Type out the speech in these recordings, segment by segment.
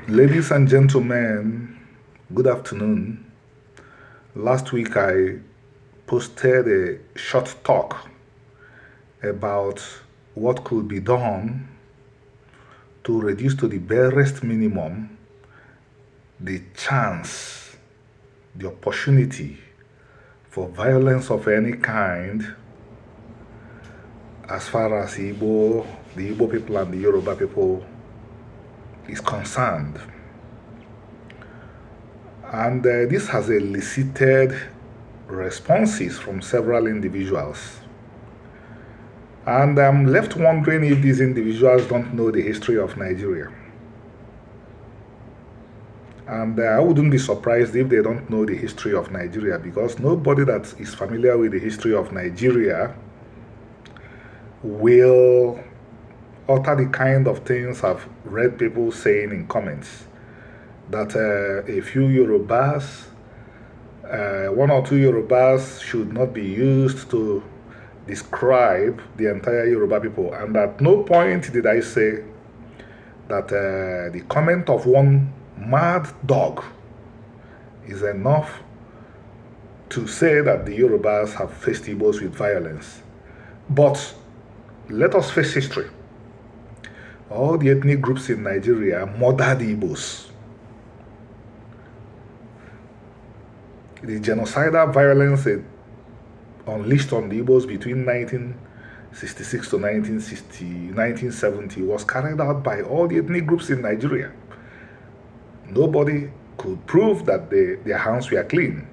Ladies and gentlemen, good afternoon. Last week I posted a short talk about what could be done to reduce to the barest minimum the chance, the opportunity for violence of any kind as far as the Igbo people and the Yoruba people is concerned. And this has elicited responses from several individuals. And I'm left wondering if these individuals don't know the history of Nigeria. And I wouldn't be surprised if they don't know the history of Nigeria, because nobody that is familiar with the history of Nigeria will utter the kind of things I've read people saying in comments, that a few Yorubas, one or two Yorubas should not be used to describe the entire Yoruba people. And at no point did I say that the comment of one mad dog is enough to say that the Yorubas have faced Igbos with violence. But let us face history. All the ethnic groups in Nigeria murdered Igbos. The genocidal violence unleashed on the Igbos between 1966 to 1970 was carried out by all the ethnic groups in Nigeria. Nobody could prove that their hands were clean.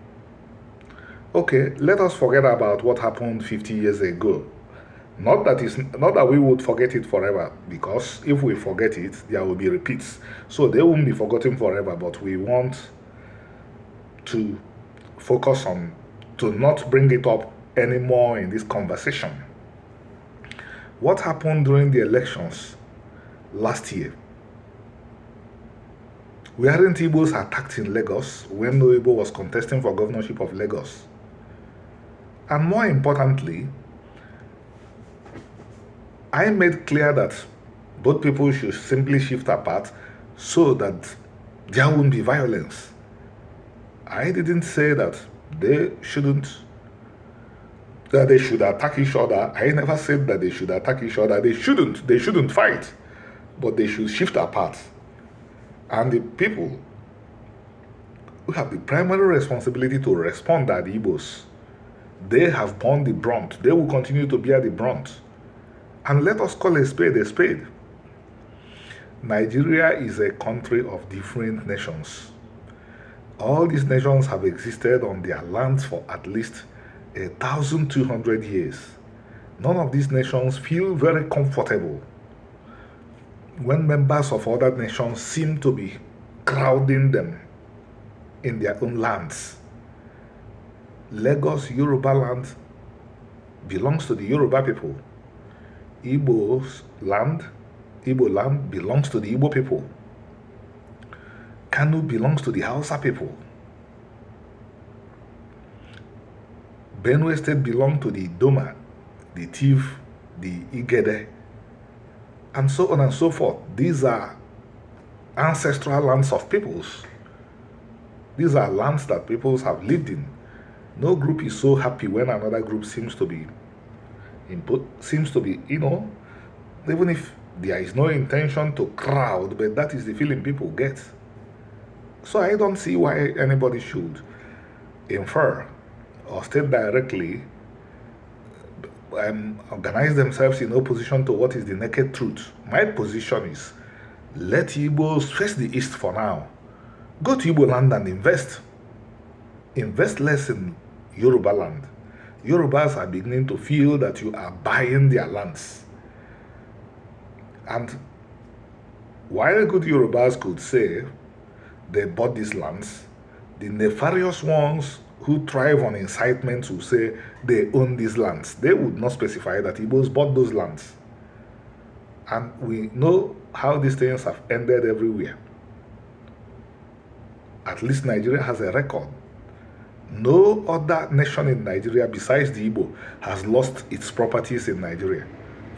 Okay, let us forget about what happened 50 years ago. Not that we would forget it forever, because if we forget it, there will be repeats. So they won't be forgotten forever, but we want to focus on to not bring it up anymore in this conversation. What happened during the elections last year? Weren't Igbos attacked in Lagos when no Igbo was contesting for governorship of Lagos? And more importantly, I made clear that both people should simply shift apart so that there won't be violence. I didn't say that they should attack each other. I never said that they should attack each other. They shouldn't fight, but they should shift apart. And the people who have the primary responsibility to respond are the Igbos. They have borne the brunt. They will continue to bear the brunt. And let us call a spade a spade. Nigeria is a country of different nations. All these nations have existed on their lands for at least 1,200 years. None of these nations feel very comfortable when members of other nations seem to be crowding them in their own lands. Lagos, Yoruba land, belongs to the Yoruba people. Igbo land belongs to the Igbo people. Kanu belongs to the Hausa people. Benue State belongs to the Doma, the Tiv, the Igede, and so on and so forth. These are ancestral lands of peoples. These are lands that peoples have lived in. No group is so happy when another group seems to be, even if there is no intention to crowd, but that is the feeling people get. So I don't see why anybody should infer or state directly organize themselves in opposition to what is the naked truth. My position is, let Igbos face the East for now. Go to Igbo land and invest. Invest less in Yoruba land. Yorubas are beginning to feel that you are buying their lands. And while good Yorubas could say they bought these lands, the nefarious ones who thrive on incitement will say they own these lands. They would not specify that Igbos bought those lands. And we know how these things have ended everywhere. At least Nigeria has a record. No other nation in Nigeria besides the Igbo has lost its properties in Nigeria.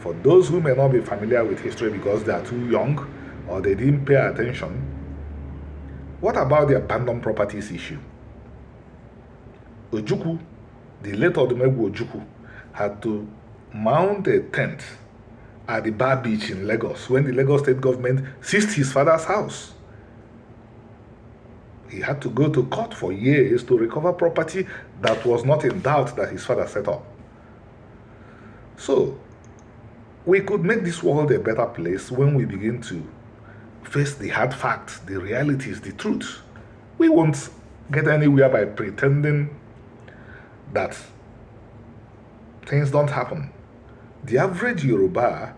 For those who may not be familiar with history because they are too young or they didn't pay attention, What about the abandoned properties issue? Ojukwu, the late Odumegwu Ojukwu, had to mount a tent at the Bar Beach in Lagos when the Lagos state government seized his father's house. He had to go to court for years to recover property that was not in doubt that his father set up. So, we could make this world a better place when we begin to face the hard facts, the realities, the truth. We won't get anywhere by pretending that things don't happen. The average Yoruba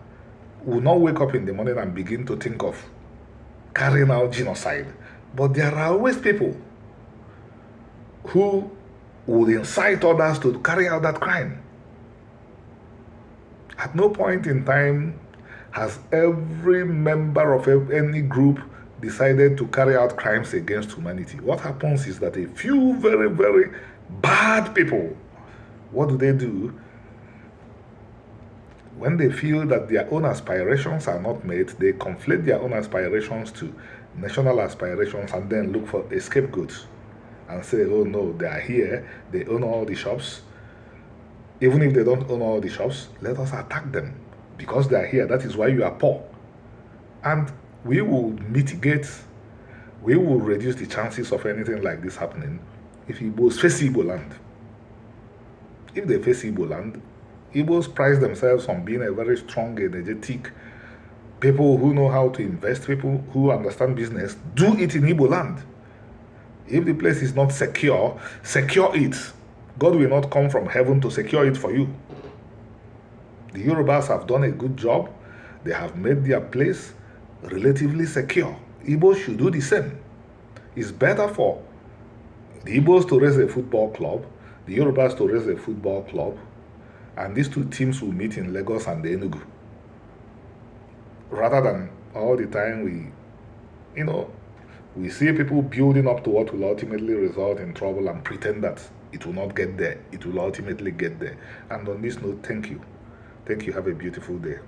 will not wake up in the morning and begin to think of carrying out genocide. But there are always people who would incite others to carry out that crime. At no point in time has every member of any group decided to carry out crimes against humanity. What happens is that a few very, very bad people, what do? When they feel that their own aspirations are not met, they conflate their own aspirations to national aspirations and then look for a scapegoat and say, oh no, they are here, they own all the shops. Even if they don't own all the shops, let us attack them because they are here. That is why you are poor. And we will mitigate, we will reduce the chances of anything like this happening if Igbos face Igbo land. If they face Igbo land, Igbos prize themselves on being a very strong, energetic people who know how to invest, people who understand business. Do it in Igbo land. If the place is not secure, secure it. God will not come from heaven to secure it for you. The Yorubas have done a good job. They have made their place relatively secure. Igbos should do the same. It's better for the Igbos to raise a football club, the Yorubas to raise a football club, and these two teams will meet in Lagos and Enugu. Rather than all the time we see people building up to what will ultimately result in trouble and pretend that it will not get there. It will ultimately get there. And on this note, thank you. Thank you. Have a beautiful day.